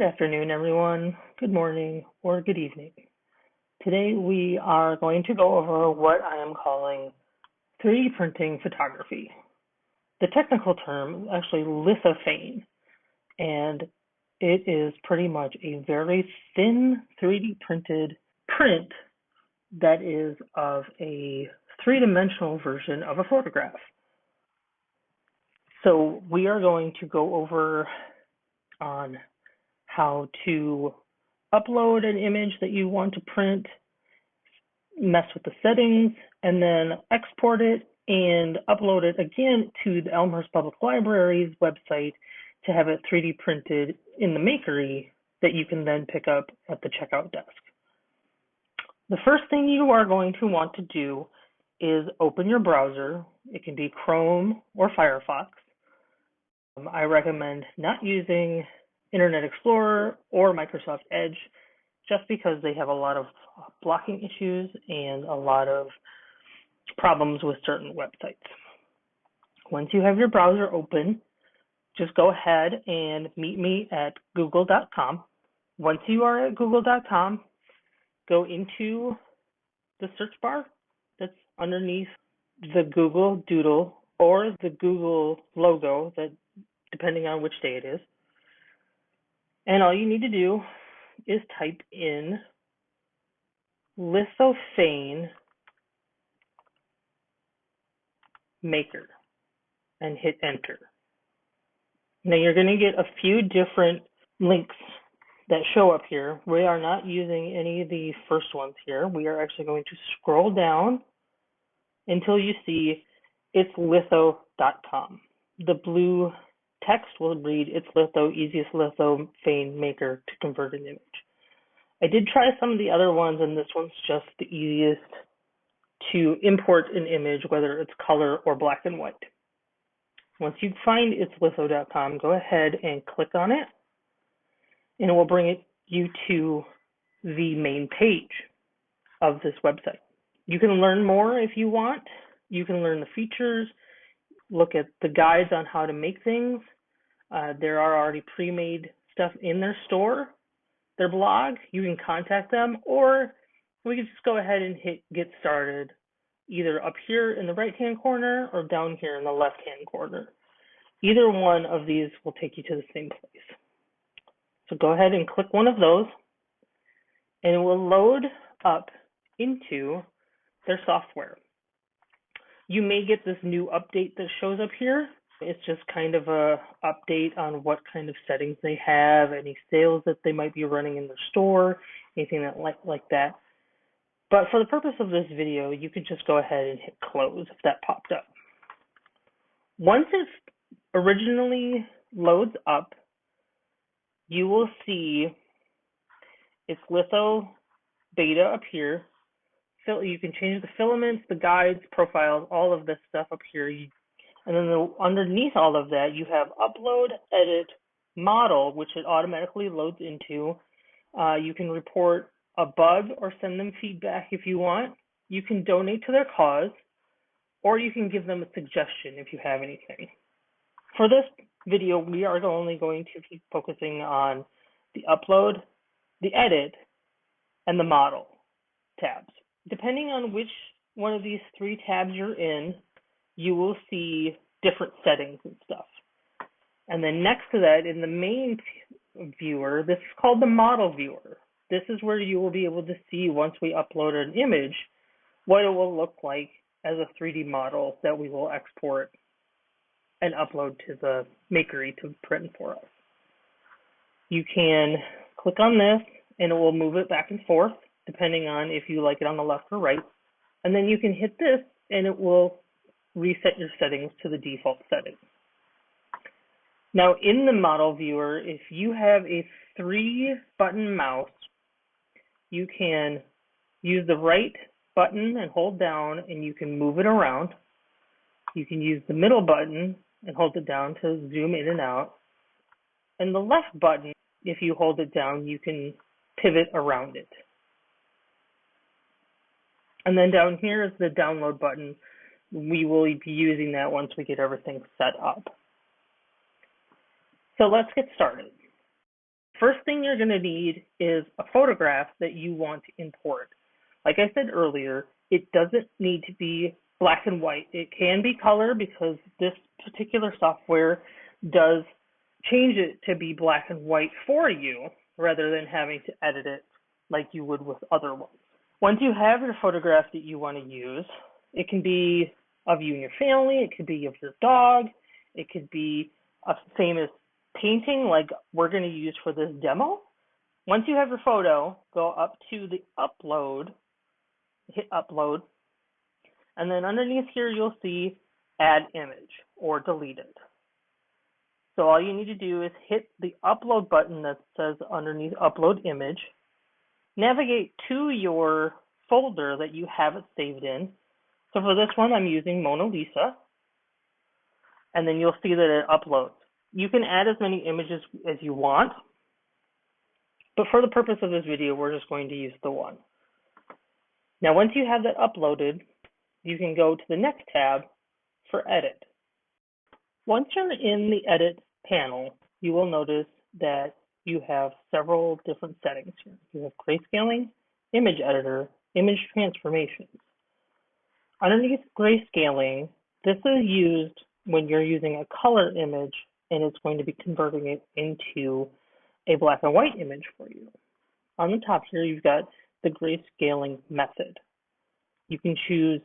afternoon, everyone. Good morning or good evening. Today we are going to go over what I am calling 3D printing photography. The technical term is actually lithophane, and it is pretty much a very thin 3D printed print that is of a three-dimensional version of a photograph. So we are going to go over on how to upload an image that you want to print, mess with the settings, and then export it and upload it again to the Elmhurst Public Library's website to have it 3D printed in the Makery that you can then pick up at the checkout desk. The first thing you are going to want to do is open your browser. It can be Chrome or Firefox. I recommend not using Internet Explorer or Microsoft Edge just because they have a lot of blocking issues and a lot of problems with certain websites. Once you have your browser open, just go ahead and meet me at google.com. Once you are at google.com, go into the search bar that's underneath the Google Doodle or the Google logo, that depending on which day it is. And all you need to do is type in lithophane maker and hit enter. Now you're going to get a few different links that show up here. We are not using any of the first ones here. We are actually going to scroll down until you see it's litho.com. The blue text will read, it's Litho, easiest lithophane maker to convert an image. I did try some of the other ones, and this one's just the easiest to import an image, whether it's color or black and white. Once you find it's litho.com, go ahead and click on it, and it will bring you to the main page of this website. You can learn more if you want. You can learn the features, look at the guides on how to make things. There are already pre-made stuff in their store, their blog. You can contact them, or we can just go ahead and hit get started, either up here in the right-hand corner or down here in the left-hand corner. Either one of these will take you to the same place. So go ahead and click one of those, and it will load up into their software. You may get this new update that shows up here. It's just kind of a update on what kind of settings they have, any sales that they might be running in their store, anything that like that. But for the purpose of this video, you could just go ahead and hit close if that popped up. Once it originally loads up, you will see it's Litho beta up here. So you can change the filaments, the guides, profiles, all of this stuff up here. And then underneath all of that, you have upload, edit, model, which it automatically loads into. You can report a bug or send them feedback if you want. You can donate to their cause, or you can give them a suggestion if you have anything. For this video, we are only going to keep focusing on the upload, the edit, and the model tabs. Depending on which one of these three tabs you're in, you will see different settings and stuff. And then next to that, in the main viewer, this is called the model viewer. This is where you will be able to see, once we upload an image, what it will look like as a 3D model that we will export and upload to the Makery to print for us. You can click on this, and it will move it back and forth, depending on if you like it on the left or right. And then you can hit this, and it will reset your settings to the default settings. Now, in the model viewer, if you have a 3-button mouse, you can use the right button and hold down, and you can move it around. You can use the middle button and hold it down to zoom in and out. And the left button, if you hold it down, you can pivot around it. And then down here is the download button. We will be using that once we get everything set up. So let's get started. First thing you're going to need is a photograph that you want to import. Like I said earlier, it doesn't need to be black and white. It can be color because this particular software does change it to be black and white for you rather than having to edit it like you would with other ones. Once you have your photograph that you want to use, it can be of you and your family, it could be of your dog, it could be a famous painting like we're going to use for this demo. Once you have your photo, go up to the upload, hit upload, and then underneath here you'll see add image or delete it. So all you need to do is hit the upload button that says underneath upload image, navigate to your folder that you have it saved in. So for this one, I'm using Mona Lisa, and then you'll see that it uploads. You can add as many images as you want, but for the purpose of this video, we're just going to use the one. Now, once you have that uploaded, you can go to the next tab for edit. Once you're in the edit panel, you will notice that you have several different settings here. You have grayscaling, image editor, image transformations. Underneath grayscaling, this is used when you're using a color image and it's going to be converting it into a black and white image for you. On the top here, you've got the grayscaling method. You can choose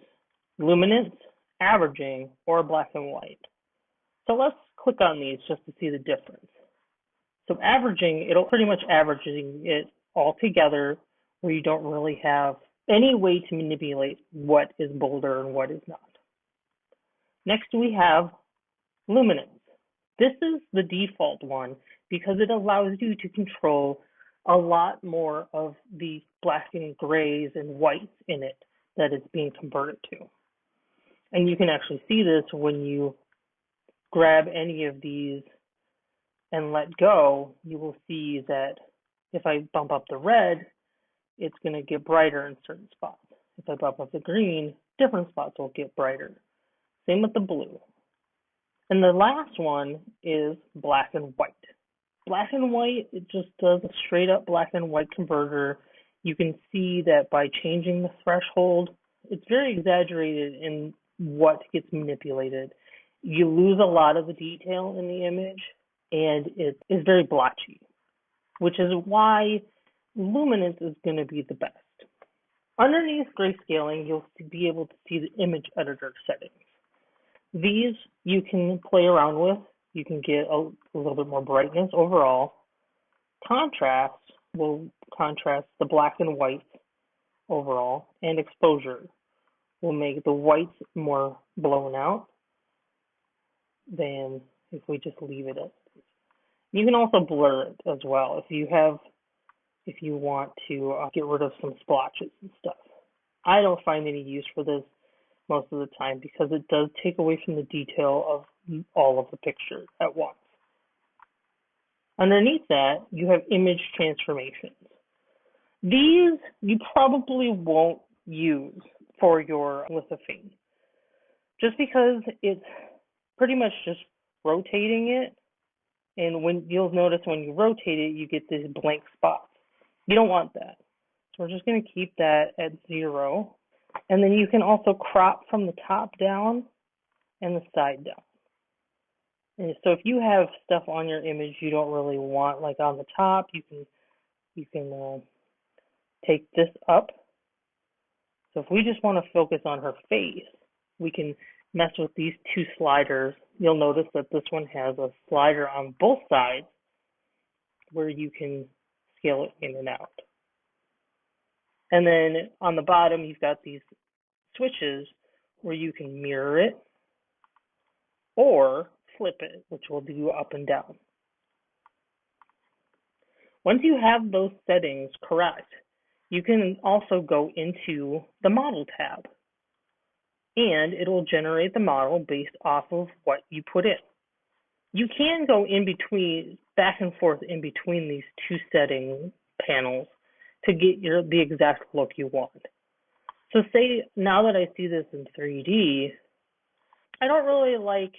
luminance, averaging, or black and white. So let's click on these just to see the difference. So averaging, it'll pretty much averaging it all together where you don't really have any way to manipulate what is bolder and what is not. Next we have luminance. This is the default one because it allows you to control a lot more of the black and grays and whites in it that it's being converted to. And you can actually see this when you grab any of these and let go. You will see that if I bump up the red, it's going to get brighter in certain spots. If I bump up the green, different spots will get brighter. Same with the blue. And the last one is black and white. Black and white, it just does a straight up black and white converter. You can see that by changing the threshold, it's very exaggerated in what gets manipulated. You lose a lot of the detail in the image, and it is very blotchy, which is why luminance is going to be the best. Underneath grayscaling, you'll be able to see the image editor settings. These you can play around with. You can get a little bit more brightness overall. Contrast will contrast the black and white overall, and exposure will make the whites more blown out than if we just leave it as. You can also blur it as well if you want to get rid of some splotches and stuff. I don't find any use for this most of the time because it does take away from the detail of all of the picture at once. Underneath that, you have image transformations. These you probably won't use for your lithophane just because it's pretty much just rotating it, and when you'll notice when you rotate it, you get these blank spots. You don't want that. So we're just going to keep that at 0. And then you can also crop from the top down and the side down. And so if you have stuff on your image you don't really want, like on the top, you can take this up. So if we just want to focus on her face, we can mess with these two sliders. You'll notice that this one has a slider on both sides where you can scale it in and out. And then on the bottom, you've got these switches where you can mirror it or flip it, which will do up and down. Once you have those settings correct, you can also go into the model tab, and it will generate the model based off of what you put in. You can go in between, back and forth in between these two setting panels to get the exact look you want. So say now that I see this in 3D, I don't really like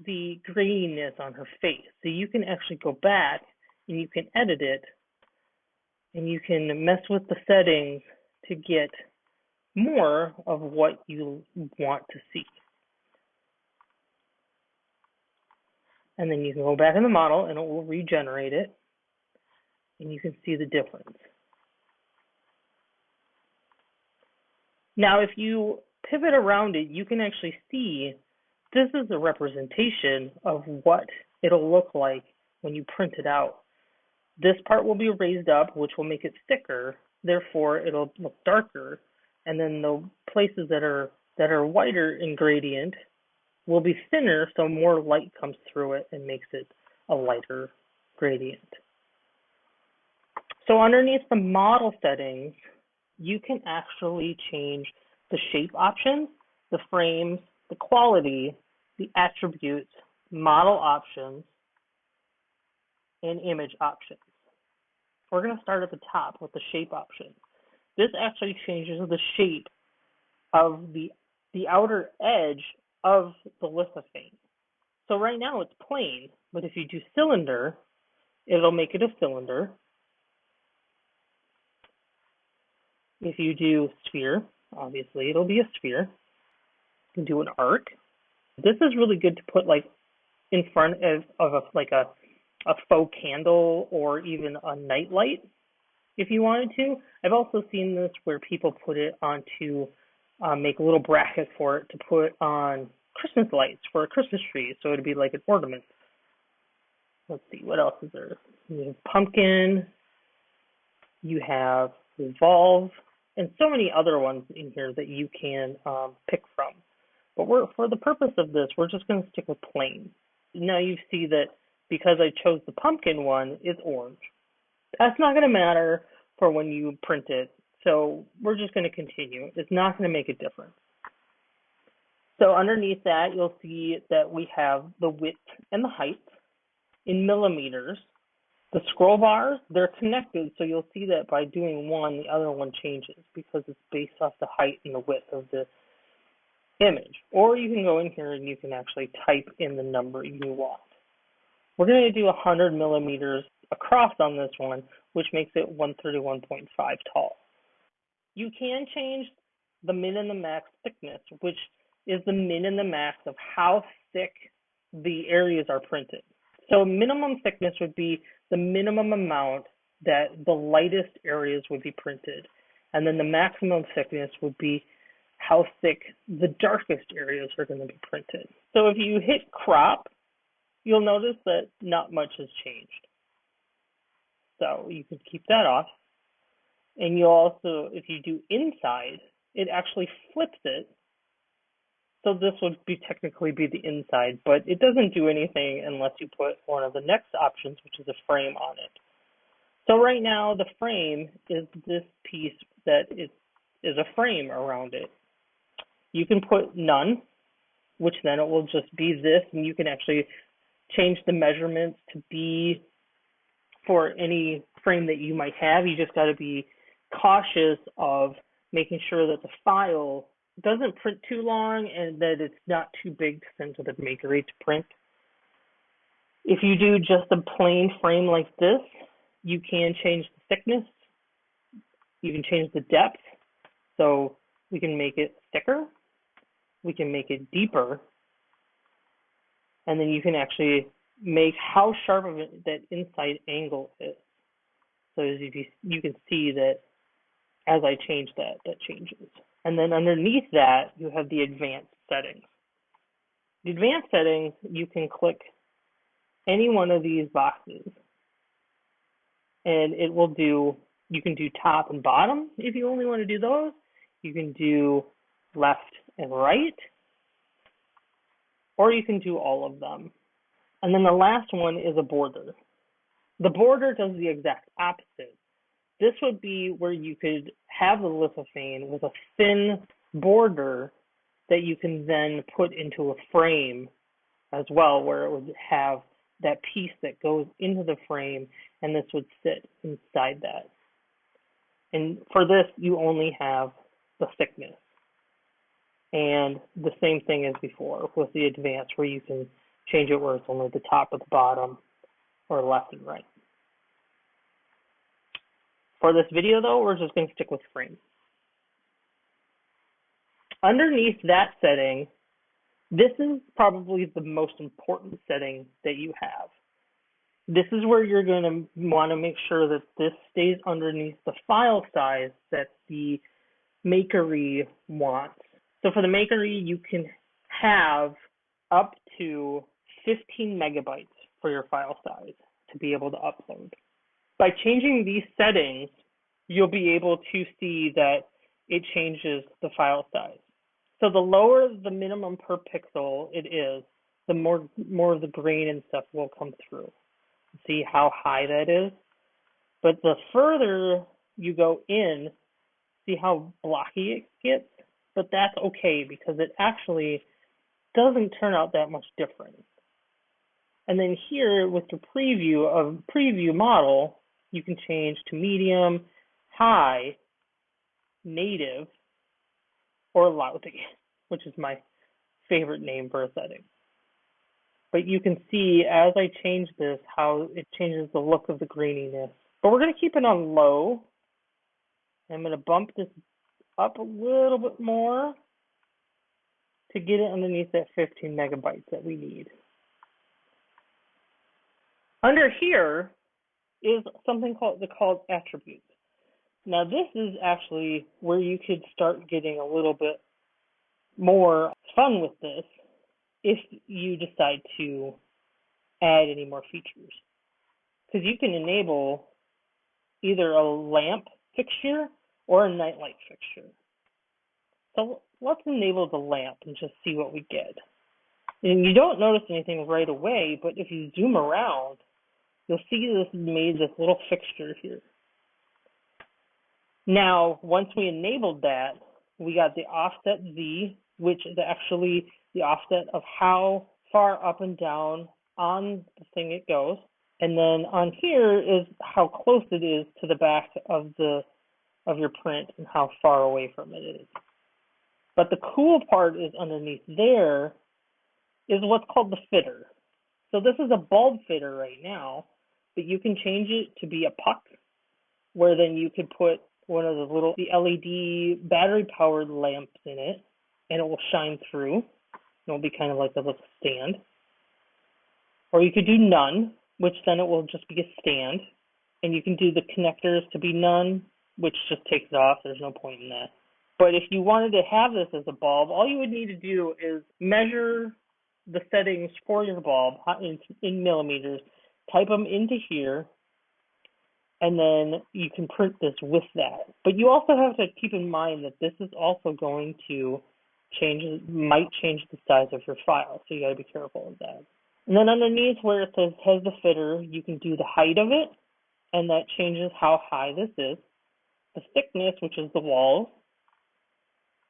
the graininess on her face. So you can actually go back and you can edit it, and you can mess with the settings to get more of what you want to see. And then you can go back in the model and it will regenerate it, and you can see the difference. Now, if you pivot around it, you can actually see this is a representation of what it'll look like when you print it out. This part will be raised up, which will make it thicker, therefore it'll look darker, and then the places that are whiter in gradient will be thinner, so more light comes through it and makes it a lighter gradient. So underneath the model settings, you can actually change the shape options, the frames, the quality, the attributes, model options, and image options. We're going to start at the top with the shape option. This actually changes the shape of the outer edge of the lithophane. So right now it's plain, but if you do cylinder, it'll make it a cylinder. If you do sphere, obviously it'll be a sphere. You can do an arc. This is really good to put like in front of a faux candle or even a night light if you wanted to. I've also seen this where people put it onto, make a little bracket for it to put on Christmas lights for a Christmas tree, so it'd be like an ornament. Let's see, what else is there? You have pumpkin, you have revolve, and so many other ones in here that you can pick from. But for the purpose of this, we're just going to stick with plain. Now you see that because I chose the pumpkin one, it's orange. That's not going to matter for when you print it, so we're just going to continue. It's not going to make a difference. So underneath that, you'll see that we have the width and the height in millimeters. The scroll bars, they're connected, so you'll see that by doing one, the other one changes because it's based off the height and the width of the image. Or you can go in here and you can actually type in the number you want. We're going to do 100 millimeters across on this one, which makes it 131.5 tall. You can change the min and the max thickness, which is the min and the max of how thick the areas are printed. So minimum thickness would be the minimum amount that the lightest areas would be printed. And then the maximum thickness would be how thick the darkest areas are going to be printed. So if you hit crop, you'll notice that not much has changed. So you can keep that off. And you'll also, if you do inside, it actually flips it. So this would technically be the inside, but it doesn't do anything unless you put one of the next options, which is a frame on it. So right now the frame is this piece that is a frame around it. You can put none, which then it will just be this, and you can actually change the measurements to be for any frame that you might have. You just got to be cautious of making sure that the file doesn't print too long and that it's not too big to send to the maker to print. If you do just a plain frame like this, you can change the thickness. You can change the depth. So we can make it thicker. We can make it deeper. And then you can actually make how sharp of it that inside angle is. So as you can see that as I change that, that changes. And then underneath that, you have the advanced settings. The advanced settings, you can click any one of these boxes and it will do, you can do top and bottom if you only want to do those. You can do left and right, or you can do all of them. And then the last one is a border. The border does the exact opposite. This would be where you could have the lithophane with a thin border that you can then put into a frame as well, where it would have that piece that goes into the frame, and this would sit inside that. And for this, you only have the thickness. And the same thing as before with the advanced, where you can change it where it's only the top or the bottom or left and right. For this video though, we're just going to stick with frame. Underneath that setting, this is probably the most important setting that you have. This is where you're going to want to make sure that this stays underneath the file size that the Makery wants. So for the Makery, you can have up to 15 megabytes for your file size to be able to upload. By changing these settings, you'll be able to see that it changes the file size. So the lower the minimum per pixel it is, the more of the grain and stuff will come through. See how high that is? But the further you go in, see how blocky it gets? But that's okay because it actually doesn't turn out that much different. And then here with the preview model, you can change to medium, high, native, or lousy, which is my favorite name for a setting. But you can see as I change this, how it changes the look of the graininess. But we're going to keep it on low. I'm going to bump this up a little bit more to get it underneath that 15 megabytes that we need. Under here is something called attributes. Now this is actually where you could start getting a little bit more fun with this if you decide to add any more features. Because you can enable either a lamp fixture or a nightlight fixture. So let's enable the lamp and just see what we get. And you don't notice anything right away, but if you zoom around, you'll see this made this little fixture here. Now, once we enabled that, we got the offset Z, which is actually the offset of how far up and down on the thing it goes. And then on here is how close it is to the back of your print and how far away from it is. But the cool part is underneath there is what's called the fitter. So this is a bulb fitter right now, but you can change it to be a puck, where then you could put one of the LED battery powered lamps in it, and it will shine through. It'll be kind of like a little stand. Or you could do none, which then it will just be a stand. And you can do the connectors to be none, which just takes it off. There's no point in that. But if you wanted to have this as a bulb, all you would need to do is measure the settings for your bulb in millimeters, type them into here, and then you can print this with that. But you also have to keep in mind that this is also going to might change the size of your file, so you got to be careful of that. And then underneath where it says has the fitter, you can do the height of it, and that changes how high this is. The thickness, which is the walls,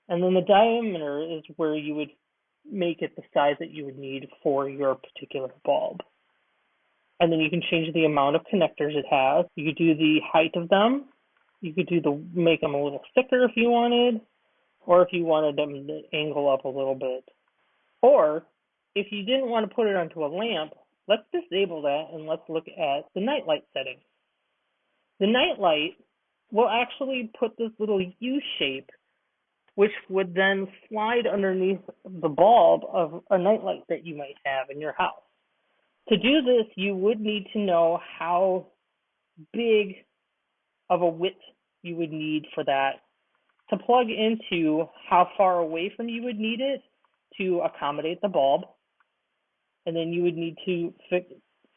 and then the diameter is where you would make it the size that you would need for your particular bulb. And then you can change the amount of connectors it has. You could do the height of them. You could make them a little thicker if you wanted, or if you wanted them to angle up a little bit. Or if you didn't want to put it onto a lamp, let's disable that and let's look at the nightlight setting. The nightlight will actually put this little U shape, which would then slide underneath the bulb of a nightlight that you might have in your house. To do this, you would need to know how big of a width you would need for that to plug into how far away from you would need it to accommodate the bulb. And then you would need to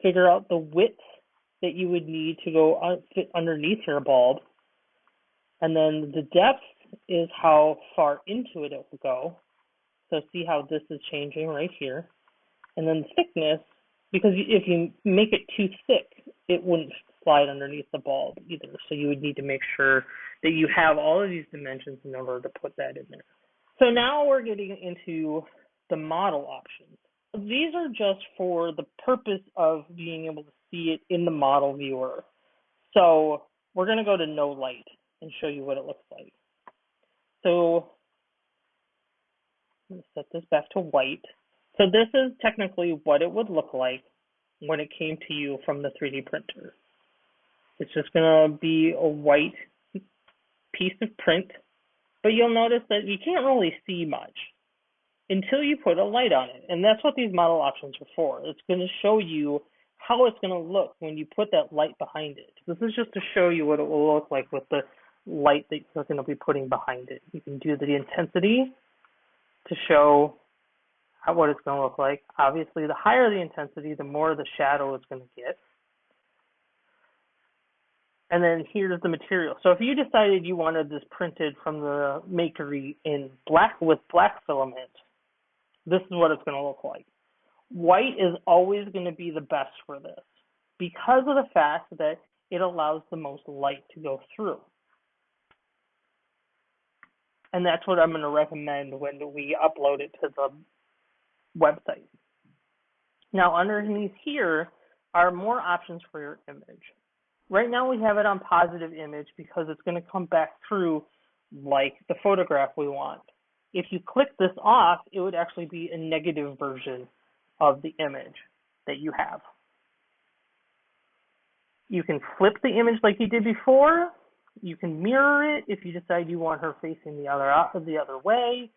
figure out the width that you would need to fit underneath your bulb. And then the depth is how far into it will go. So see how this is changing right here. And then the thickness, because if you make it too thick, it wouldn't slide underneath the bulb either. So you would need to make sure that you have all of these dimensions in order to put that in there. So now we're getting into the model options. These are just for the purpose of being able to see it in the model viewer. So we're going to go to no light and show you what it looks like. So I'm going to set this back to white. So this is technically what it would look like when it came to you from the 3D printer. It's just going to be a white piece of print, but you'll notice that you can't really see much until you put a light on it. And that's what these model options are for. It's going to show you how it's going to look when you put that light behind it. This is just to show you what it will look like with the light that you're going to be putting behind it. You can do the intensity to show what it's going to look like. Obviously, the higher the intensity, the more the shadow it's going to get. And then here's the material. So if you decided you wanted this printed from the Makery in black with black filament, this is what it's going to look like. White is always going to be the best for this because of the fact that it allows the most light to go through. And that's what I'm going to recommend when we upload it to the website. Now, underneath here are more options for your image. Right now we have it on positive image because it's going to come back through like the photograph we want. If you click this off, it would actually be a negative version of the image that you have. You can flip the image like you did before. You can mirror it if you decide you want her facing the other way.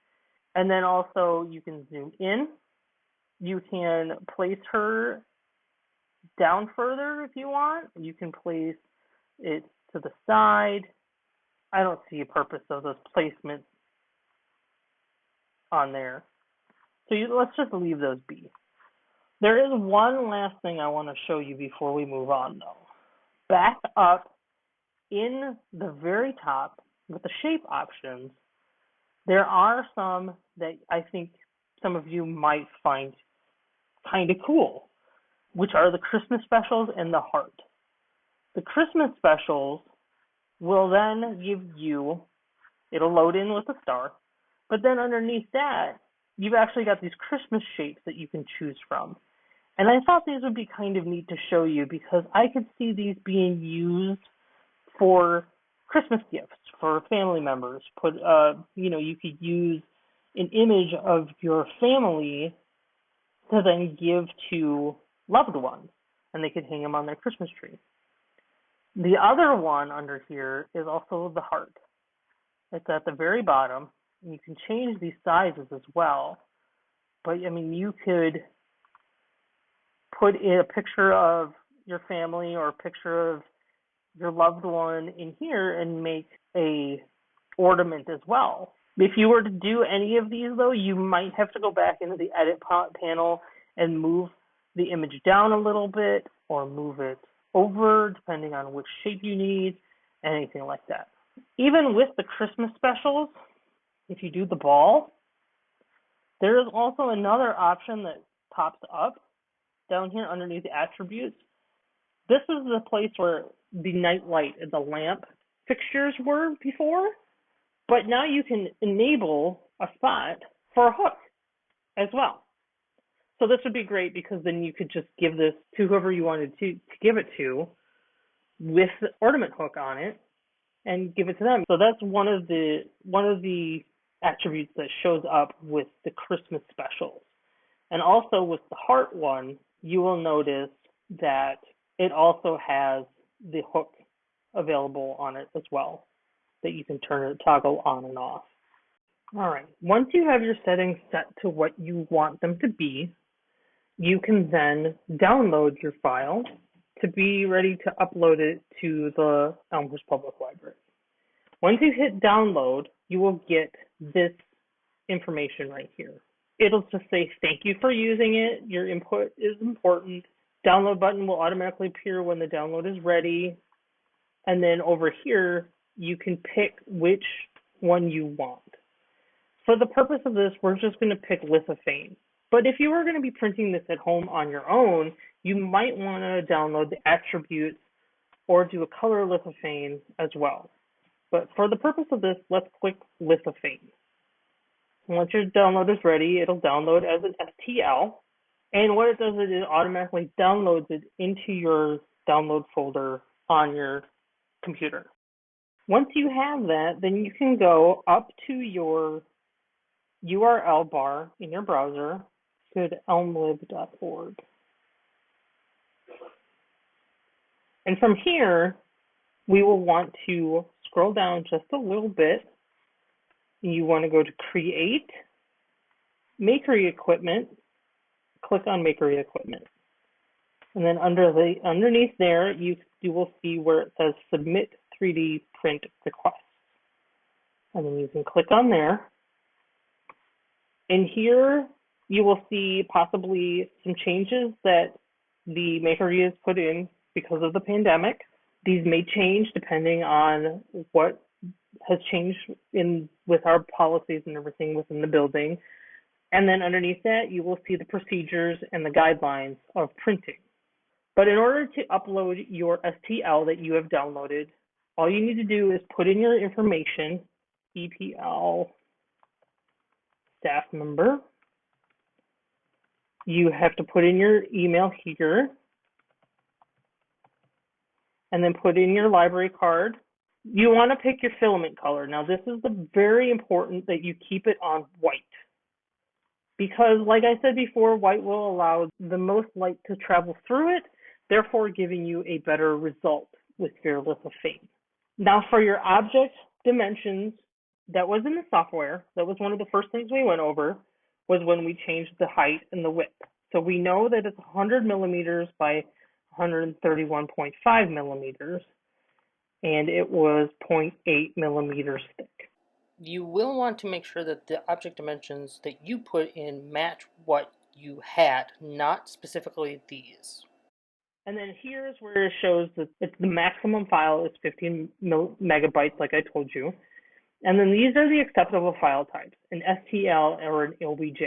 And then also you can zoom in. You can place her down further if you want. You can place it to the side. I don't see a purpose of those placements on there. So let's just leave those be. There is one last thing I want to show you before we move on though. Back up in the very top with the shape options, there are some that I think some of you might find kind of cool, which are the Christmas specials and the heart. The Christmas specials will then give you, it'll load in with a star, but then underneath that, you've actually got these Christmas shapes that you can choose from. And I thought these would be kind of neat to show you because I could see these being used for Christmas gifts for family members. You could use an image of your family to then give to loved ones, and they could hang them on their Christmas tree. The other one under here is also the heart. It's at the very bottom. And you can change these sizes as well. But I mean, you could put in a picture of your family or a picture of your loved one in here and make a ornament as well. If you were to do any of these though, you might have to go back into the edit panel and move the image down a little bit or move it over depending on which shape you need, anything like that. Even with the Christmas specials, if you do the ball, there is also another option that pops up down here underneath the attributes. This is the place where the night light and the lamp fixtures were before, but now you can enable a spot for a hook as well. So this would be great because then you could just give this to whoever you wanted to give it to with the ornament hook on it and give it to them. So that's one of the attributes that shows up with the Christmas specials. And also with the heart one, you will notice that it also has the hook available on it as well that you can toggle on and off. All right, once you have your settings set to what you want them to be, you can then download your file to be ready to upload it to the Elmhurst Public Library. Once you hit download, you will get this information right here. It'll just say, thank you for using it. Your input is important. Download button will automatically appear when the download is ready. And then over here, you can pick which one you want. For the purpose of this, we're just going to pick lithophane. But if you were going to be printing this at home on your own, you might want to download the attributes or do a color lithophane as well. But for the purpose of this, let's click lithophane. Once your download is ready, it'll download as an STL. And what it does is it automatically downloads it into your download folder on your computer. Once you have that, then you can go up to your URL bar in your browser, go to elmlib.org. And from here, we will want to scroll down just a little bit. You want to go to Create, Makery Equipment, click on Makery Equipment. And then underneath there, you will see where it says Submit 3D Print Request. And then you can click on there. And here you will see possibly some changes that the Makery has put in because of the pandemic. These may change depending on what has changed with our policies and everything within the building. And then underneath that, you will see the procedures and the guidelines of printing. But in order to upload your STL that you have downloaded, all you need to do is put in your information, EPL staff member. You have to put in your email here, and then put in your library card. You want to pick your filament color. Now, this is very important that you keep it on white, because like I said before, white will allow the most light to travel through it, therefore giving you a better result with your lithophane. Now for your object dimensions, that was in the software. That was one of the first things we went over, was when we changed the height and the width. So we know that it's 100 millimeters by 131.5 millimeters, and it was 0.8 millimeters thick. You will want to make sure that the object dimensions that you put in match what you had, not specifically these. And then here's where it shows that the maximum file is 15 megabytes, like I told you. And then these are the acceptable file types, an STL or an OBJ.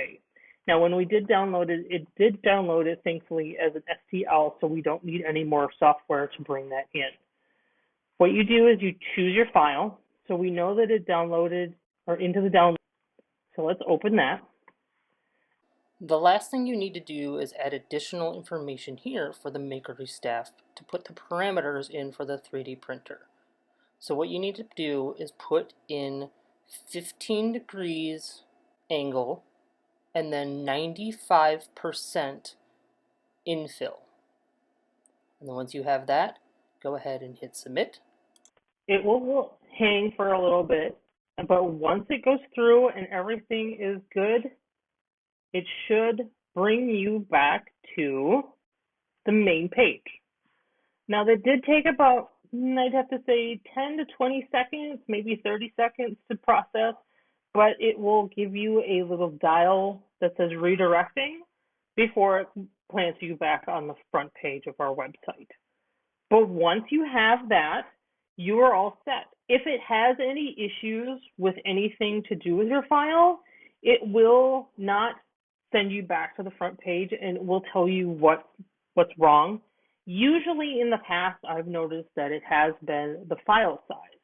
Now, when we did download it, it did download it, thankfully, as an STL, so we don't need any more software to bring that in. What you do is you choose your file. So we know that it downloaded or into the download. So let's open that. The last thing you need to do is add additional information here for the Makery staff to put the parameters in for the 3D printer. So what you need to do is put in 15 degrees angle and then 95% infill. And then once you have that, go ahead and hit submit. It will hang for a little bit, but once it goes through and everything is good, it should bring you back to the main page. Now, that did take about, I'd have to say, 10 to 20 seconds, maybe 30 seconds to process, but it will give you a little dial that says redirecting before it plants you back on the front page of our website. But once you have that, you are all set. If it has any issues with anything to do with your file, it will not send you back to the front page and it will tell you what's wrong. Usually in the past, I've noticed that it has been the file size.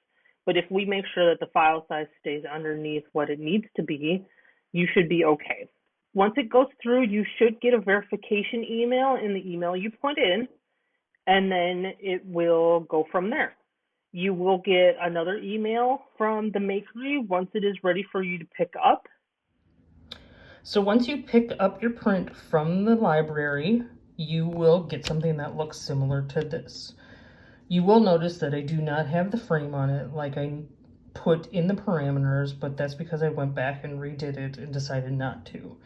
But if we make sure that the file size stays underneath what it needs to be, you should be okay. Once it goes through, you should get a verification email in the email you put in, and then it will go from there. You will get another email from the Makery once it is ready for you to pick up. So once you pick up your print from the library, you will get something that looks similar to this. You will notice that I do not have the frame on it like I put in the parameters, but that's because I went back and redid it and decided not to.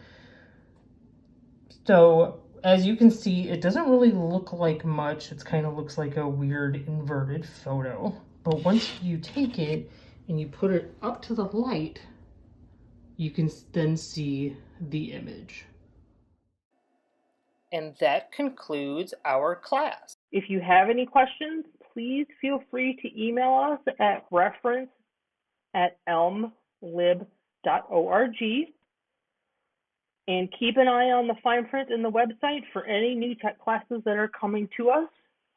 So as you can see, it doesn't really look like much. It kind of looks like a weird inverted photo. But once you take it and you put it up to the light, you can then see the image. And that concludes our class. If you have any questions, please feel free to email us at reference@elmlib.org. And keep an eye on the fine print in the website for any new tech classes that are coming to us.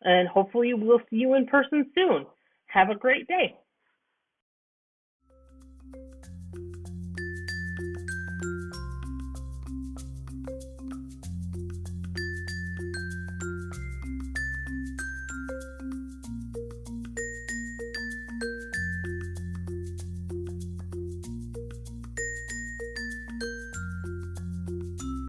And hopefully we'll see you in person soon. Have a great day.